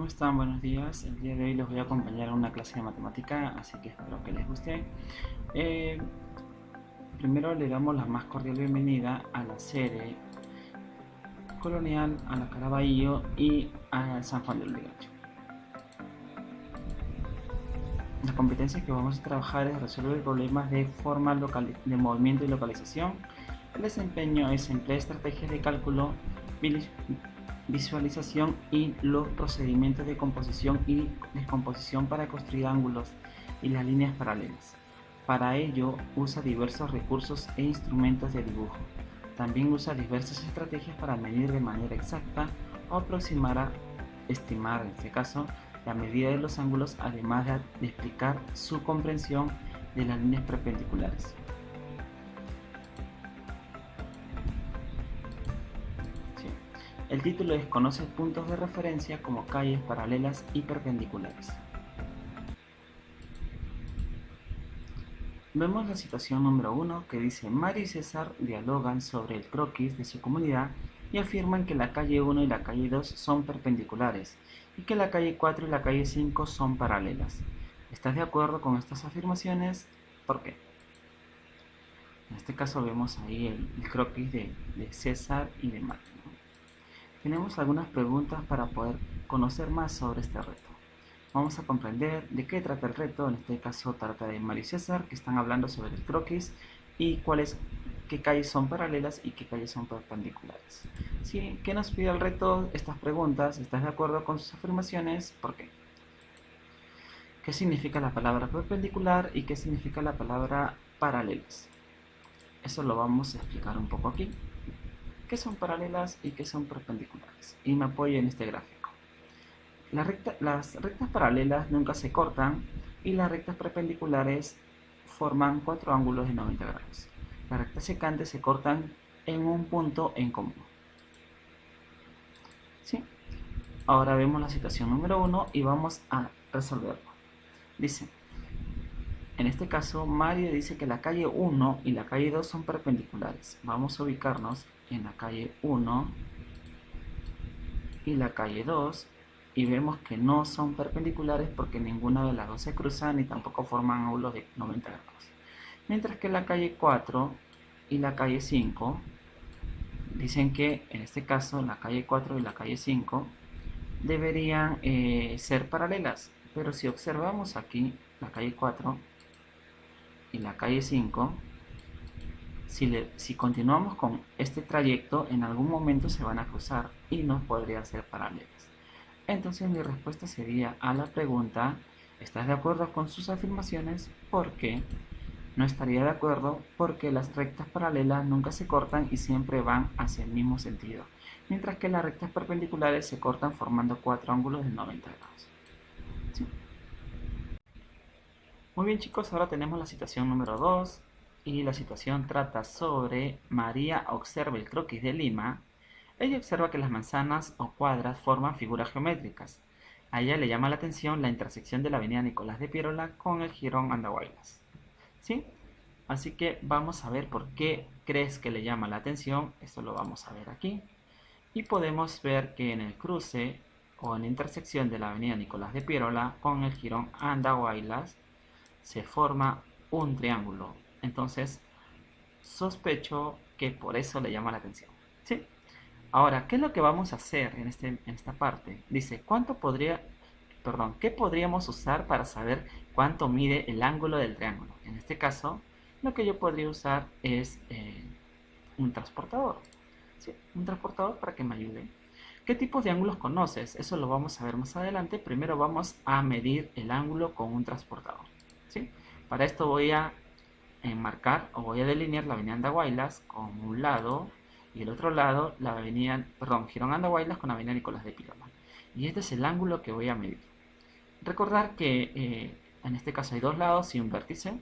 ¿Cómo están? Buenos días. El día de hoy les voy a acompañar a una clase de matemática, así que espero que les guste. Eh, Primero le damos la más cordial bienvenida a la serie Colonial, a la Caraballo y a San Juan del Urigancho. La competencia que vamos a trabajar es resolver problemas de forma de movimiento y localización. El desempeño es emplear estrategias de cálculo, visualización y los procedimientos de composición y descomposición para construir ángulos y las líneas paralelas. Para ello usa diversos recursos e instrumentos de dibujo. También usa diversas estrategias para medir de manera exacta o aproximar a estimar, en este caso, la medida de los ángulos, además de explicar su comprensión de las líneas perpendiculares. Sí. El título es Conoce puntos de referencia como calles paralelas y perpendiculares. Vemos la situación número 1 que dice: Mario y César dialogan sobre el croquis de su comunidad y afirman que la calle 1 y la calle 2 son perpendiculares y que la calle 4 y la calle 5 son paralelas. ¿Estás de acuerdo con estas afirmaciones? ¿Por qué? En este caso vemos ahí el croquis de César y de Mario, ¿no? Tenemos algunas preguntas para poder conocer más sobre este reto. Vamos a comprender de qué trata el reto. En este caso trata de Mario y César, que están hablando sobre el croquis y qué calles son paralelas y qué calles son perpendiculares. ¿Sí? ¿Qué nos pide el reto? Estas preguntas. ¿Estás de acuerdo con sus afirmaciones? ¿Por qué? ¿Qué significa la palabra perpendicular y qué significa la palabra paralelas? Eso lo vamos a explicar un poco aquí. ¿Qué son paralelas y qué son perpendiculares? Y me apoyo en este gráfico. Las rectas paralelas nunca se cortan y las rectas perpendiculares forman cuatro ángulos de 90 grados. Las rectas secantes se cortan en un punto en común. ¿Sí? Ahora vemos la situación número 1 y vamos a resolverlo. Dice, en este caso Mario dice que la calle 1 y la calle 2 son perpendiculares. Vamos a ubicarnos en la calle 1 y la calle 2 y vemos que no son perpendiculares porque ninguna de las dos se cruzan ni tampoco forman ángulos de 90 grados. Mientras que la calle 4 y la calle 5 dicen que en este caso la calle 4 y la calle 5 deberían ser paralelas, pero si observamos aquí la calle 4 y la calle 5, si continuamos con este trayecto, en algún momento se van a cruzar y no podrían ser paralelas. Entonces mi respuesta sería a la pregunta: ¿estás de acuerdo con sus afirmaciones? ¿Por qué? No estaría de acuerdo porque las rectas paralelas nunca se cortan y siempre van hacia el mismo sentido, mientras que las rectas perpendiculares se cortan formando cuatro ángulos de 90 grados. ¿Sí? Muy bien, chicos, ahora tenemos la situación número 2 y la situación trata sobre María observa el croquis de Lima. Ella observa que las manzanas o cuadras forman figuras geométricas. A ella le llama la atención la intersección de la avenida Nicolás de Piérola con el jirón Andahuaylas. ¿Sí? Así que vamos a ver por qué crees que le llama la atención. Esto lo vamos a ver aquí. Y podemos ver que en el cruce o en la intersección de la avenida Nicolás de Piérola con el jirón Andahuaylas se forma un triángulo. Entonces, sospecho que por eso le llama la atención. ¿Sí? Ahora, ¿qué es lo que vamos a hacer en esta parte? Dice, ¿qué podríamos usar para saber cuánto mide el ángulo del triángulo? En este caso, lo que yo podría usar es un transportador. ¿Sí? Un transportador para que me ayude. ¿Qué tipos de ángulos conoces? Eso lo vamos a ver más adelante. Primero vamos a medir el ángulo con un transportador. ¿Sí? Para esto voy a enmarcar o voy a delinear la avenida Andahuaylas con un lado y el otro lado la avenida, Jirón Andahuaylas con la avenida Nicolás de Piérola. Y este es el ángulo que voy a medir. Recordar que en este caso hay dos lados y un vértice,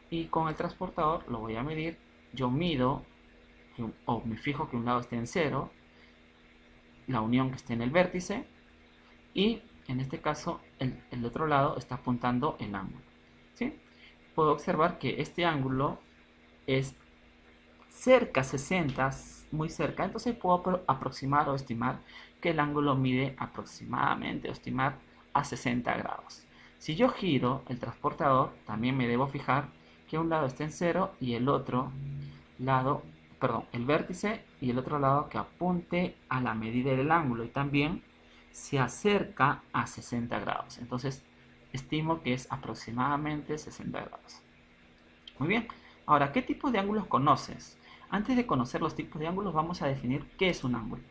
y con el transportador lo voy a medir. Yo mido o me fijo que un lado esté en 0, la unión que esté en el vértice, y en este caso el otro lado está apuntando el ángulo. ¿Sí? Puedo observar que este ángulo es cerca 60, muy cerca, entonces puedo aproximar o estimar que el ángulo mide aproximadamente, o estimar a 60 grados. Si yo giro el transportador, también me debo fijar que un lado esté en 0 y el otro lado, perdón, el vértice y el otro lado que apunte a la medida del ángulo y también se acerca a 60 grados. Entonces, estimo que es aproximadamente 60 grados. Muy bien. Ahora, ¿qué tipo de ángulos conoces? Antes de conocer los tipos de ángulos, vamos a definir qué es un ángulo.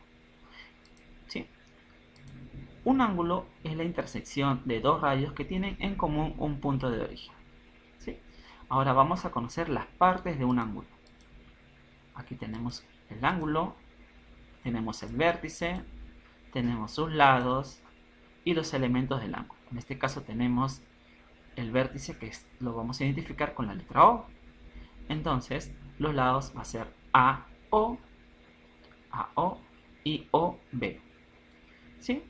¿Sí? Un ángulo es la intersección de dos rayos que tienen en común un punto de origen. ¿Sí? Ahora vamos a conocer las partes de un ángulo. Aquí tenemos el ángulo, tenemos el vértice, tenemos sus lados y los elementos del ángulo. En este caso tenemos el vértice que lo vamos a identificar con la letra O. Entonces los lados va a ser AO y OB. ¿Sí?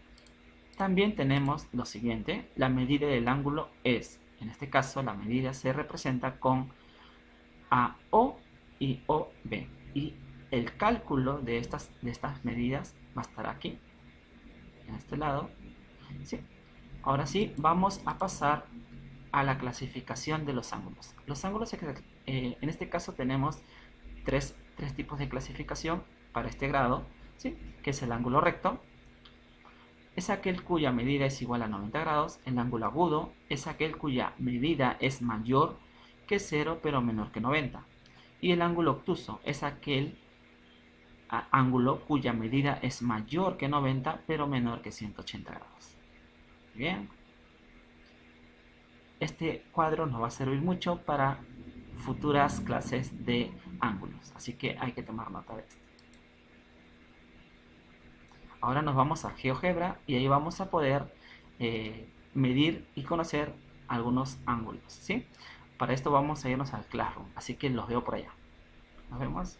También tenemos lo siguiente, la medida del ángulo es, en este caso la medida se representa con AO y OB. Y el cálculo de estas medidas va a estar aquí, en este lado. ¿Sí? Ahora sí, vamos a pasar a la clasificación de los ángulos. Los ángulos, en este caso tenemos tres tipos de clasificación para este grado, ¿sí? Que es el ángulo recto, es aquel cuya medida es igual a 90 grados. El ángulo agudo es aquel cuya medida es mayor que 0 pero menor que 90. Y el ángulo obtuso es aquel ángulo cuya medida es mayor que 90 pero menor que 180 grados. Bien. Este cuadro nos va a servir mucho para futuras clases de ángulos, así que hay que tomar nota de esto. Ahora nos vamos a GeoGebra y ahí vamos a poder medir y conocer algunos ángulos, ¿sí? Para esto vamos a irnos al Classroom, así que los veo por allá. Nos vemos.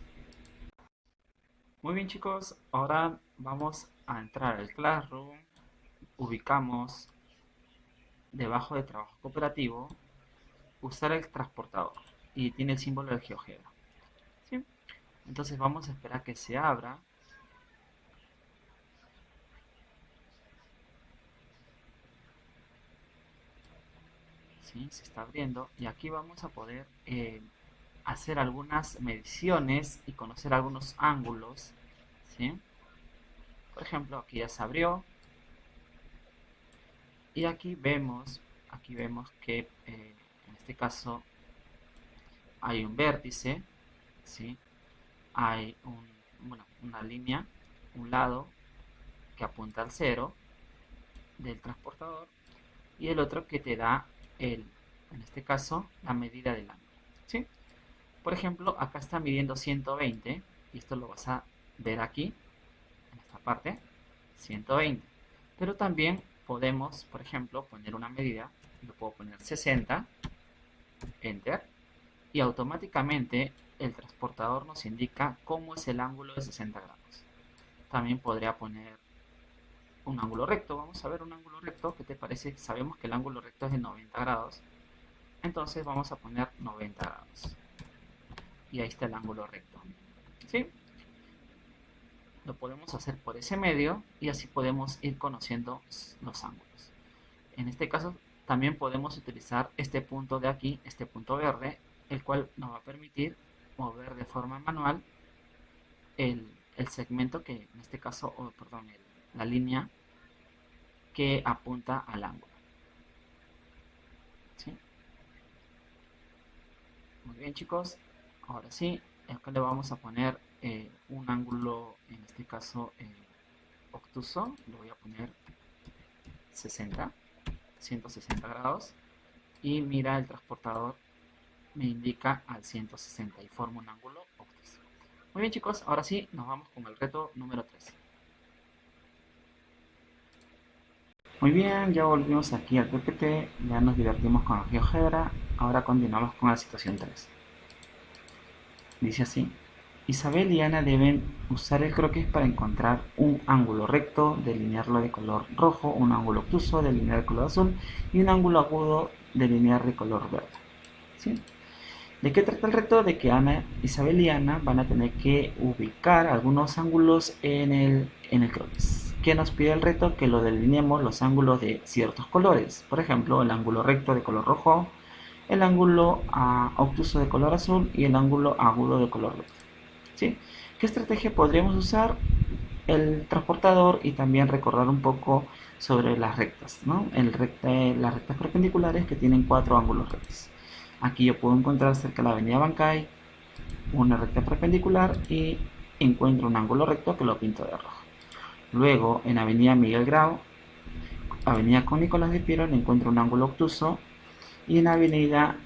Muy bien, chicos, ahora vamos a entrar al Classroom. Ubicamos debajo de trabajo cooperativo, usar el transportador y tiene el símbolo de GeoGebra, ¿sí? Entonces vamos a esperar que se abra. ¿Sí? Se está abriendo y aquí vamos a poder hacer algunas mediciones y conocer algunos ángulos, ¿sí? Por ejemplo, aquí ya se abrió y aquí vemos que en este caso hay un vértice, ¿sí? Hay una línea, un lado que apunta al 0 del transportador y el otro que te da en este caso la medida del ángulo, ¿sí? Por ejemplo, acá está midiendo 120 y esto lo vas a ver aquí en esta parte, 120. Pero también podemos, por ejemplo, poner una medida. Yo puedo poner 60, enter, y automáticamente el transportador nos indica cómo es el ángulo de 60 grados. También podría poner un ángulo recto. Vamos a ver un ángulo recto. ¿Qué te parece? Sabemos que el ángulo recto es de 90 grados. Entonces vamos a poner 90 grados. Y ahí está el ángulo recto. ¿Sí? Lo podemos hacer por ese medio y así podemos ir conociendo los ángulos. En este caso también podemos utilizar este punto de aquí, este punto verde, el cual nos va a permitir mover de forma manual el segmento que en este caso, la línea que apunta al ángulo. ¿Sí? Muy bien, chicos, ahora sí, acá le vamos a poner un ángulo, en este caso obtuso, lo voy a poner 160 grados, y mira, el transportador me indica al 160 y forma un ángulo obtuso. Muy bien, chicos, ahora sí, nos vamos con el reto número 3. Muy bien, ya volvimos aquí al PPT, ya nos divertimos con la GeoGebra, ahora continuamos con la situación 3. Dice así: Isabel y Ana deben usar el croquis para encontrar un ángulo recto, delinearlo de color rojo, un ángulo obtuso, delinear de color azul y un ángulo agudo, delinear de color verde. ¿Sí? ¿De qué trata el reto? De que Ana, Isabel y Ana van a tener que ubicar algunos ángulos en el croquis. ¿Qué nos pide el reto? Que lo delineemos los ángulos de ciertos colores. Por ejemplo, el ángulo recto de color rojo, el ángulo obtuso de color azul y el ángulo agudo de color verde. ¿Sí? ¿Qué estrategia podríamos usar? El transportador y también recordar un poco sobre las rectas, ¿no? Las rectas perpendiculares que tienen 4 ángulos rectos. Aquí yo puedo encontrar cerca de la avenida Bancay una recta perpendicular y encuentro un ángulo recto que lo pinto de rojo. Luego en avenida Miguel Grau, avenida con Nicolás de Piero, le encuentro un ángulo obtuso y en avenida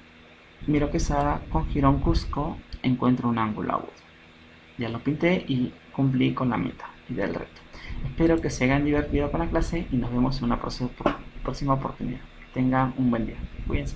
Miro Quesada con Girón Cusco encuentro un ángulo agudo. Ya lo pinté y cumplí con la meta y del reto. Espero que se hayan divertido con la clase y nos vemos en una próxima oportunidad. Que tengan un buen día. Cuídense.